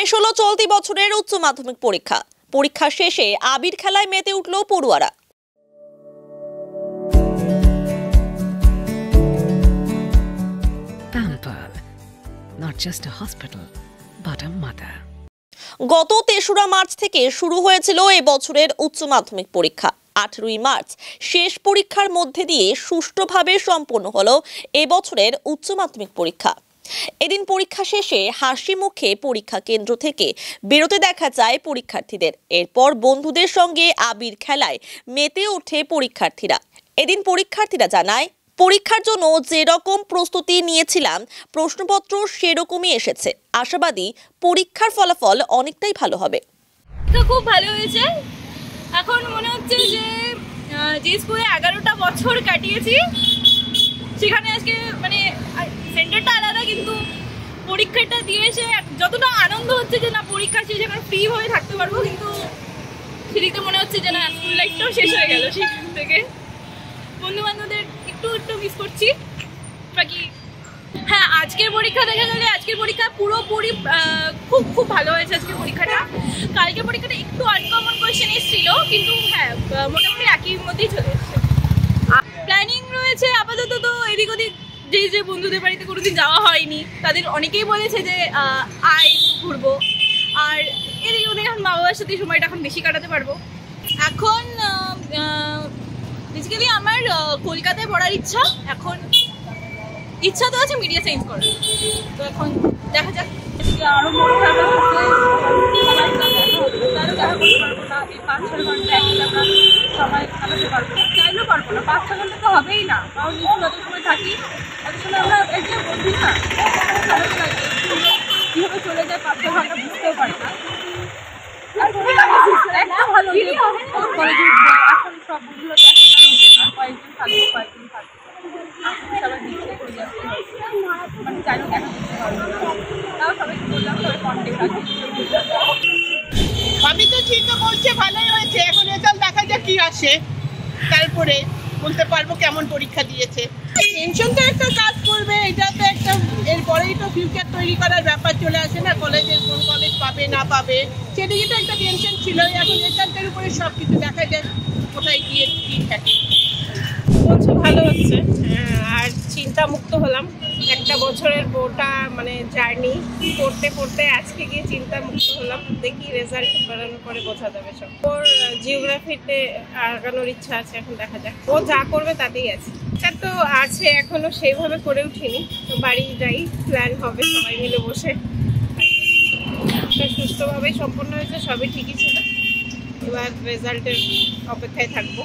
শেষ হলো চলতি বছরের উচ্চ মাধ্যমিক পরীক্ষা। পরীক্ষা শেষে আবির খেলায় মেতে উঠল পড়ুয়ারা। Pamper, not just a hospital, but a mother. গত ৩রা মার্চ থেকে শুরু হয়েছিল এবছরের উচ্চ মাধ্যমিক পরীক্ষা। 18ই মার্চ শেষ পরীক্ষার মধ্যে দিয়ে সুষ্ঠুভাবে সম্পন্ন হলো এবছরের উচ্চ মাধ্যমিক পরীক্ষা। এদিন পরীক্ষা শেষে হাসি মুখে পরীক্ষা কেন্দ্র থেকে বেরোতে দেখা যায় পরীক্ষার্থীদের। এরপর বন্ধুদের সঙ্গে আবির খেলায় মেতে ওঠে পরীক্ষার্থীরা। এদিন পরীক্ষার্থীরা জানায়, পরীক্ষার জন্য যে রকম প্রস্তুতি নিয়েছিলাম প্রশ্নপত্র সেরকমই এসেছে। আশাবাদী পরীক্ষার ফলাফল অনেকটাই ভালো হবে। খুব ভালো হয়েছে। এখন মনে হচ্ছে যে স্কুলে 11টা বছর কাটিয়েছি সেখানে আজকে মানে সেন্টারটা আলাদা, কিন্তু পরীক্ষাটা দিয়ে এসে যতটা আনন্দ হচ্ছে যে না পরীক্ষা শেষে এখন ফ্রি হয়ে থাকতে পারবো, কিন্তু সেদিকে মনে হচ্ছে যে না স্কুল লাইফটাও শেষ হয়ে গেল। সেখান থেকে বন্ধু বান্ধবদের একটু মিস করছি। বাকি হ্যাঁ, আজকের পরীক্ষা দেখা গেলে আজকের পরীক্ষা পুরোপুরি খুব ভালো হয়েছে আজকের পরীক্ষাটা। কালকের পরীক্ষাটা একটু আনকমন কোয়েশ্চেন এসেছিল, কিন্তু হ্যাঁ মোটামুটি একই মধ্যেই চলে এসেছে। প্ল্যানিং রয়েছে আপাতত, তো এদিক ওদিক যে বন্ধুদের বাড়িতে কোনোদিন যাওয়া হয়নি তাদের অনেকেই বলেছে যে আয় ঘুরবো, আর এদিকে ওদিকে এখন মা বাবার সাথে সময়টা এখন বেশি কাটাতে পারবো। এখন বেসিক্যালি আমার কলকাতায় পড়ার ইচ্ছা তো আছে মিডিয়া সায়েন্স করার, তো এখন দেখা যাক। আরো বড় খেলা হচ্ছে সবাই কাটাতে পারবো, চাইলেও পারবো না, 5-6 ঘন্টা তো হবেই না, কারণ যত সময় থাকি তত সময় আমরা এই যে বন্ধু না ভালো লাগে কীভাবে চলে যায় 5-6 ঘন্টা বুঝতেও পারি না। একটা ভালো কলেজে এখন সব বন্ধুরা কয়েকজন থাকবো সবাই দিচ্ছে করে যাচ্ছে, মানে চাইলেও দেখা করতে পারবো না, তাও সবাইকে বললাম সবাই কন্ট্যাক্ট আছে। আমি তো চিন্তা করছি ভালোই হয়েছে, এখন রেজাল্ট দেখা যাক কি আসে, তারপরে বলতে পারবো কেমন পরীক্ষা দিয়েছে। টেনশন তো একটা কাজ করবে, এটা তো একটা এরপরেই তো ফিউচার তৈরি করার ব্যাপার চলে আসে না, কলেজের কোন কলেজ পাবে না পাবে সেদিকে তো একটা টেনশন ছিল। এখন রেজাল্টের উপরে সব কিছু দেখা যায় কোথায় গিয়ে ঠিক থাকে। বলছে ভালো হচ্ছে, আর চিন্তা মুক্ত হলাম। একটা বছরের গোটা মানে জার্নি করতে করতে আজকে গিয়ে চিন্তা মুক্ত হলাম। দেখি রেজাল্ট বেরোনোর পরে বোঝা যাবে সব। ওর জিওগ্রাফিতে আগানোর ইচ্ছা আছে, এখন দেখা যাক ও যা করবে তাতেই আছে। এটা তো আছে, এখনো সেইভাবে করে উঠিনি, তো বাড়ি যাই প্ল্যান হবে সবাই মিলে বসে। সুস্থভাবেই সম্পন্ন হয়েছে, সবই ঠিকই ছিল, এবার রেজাল্টের অপেক্ষায় থাকবো।